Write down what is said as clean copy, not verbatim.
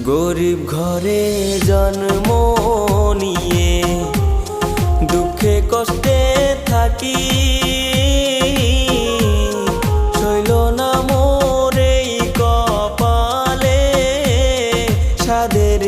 গরিব ঘরে জন্ম নিয়ে দুঃখে কষ্টে থাকি, সইল না মোর এই কপালে সাধের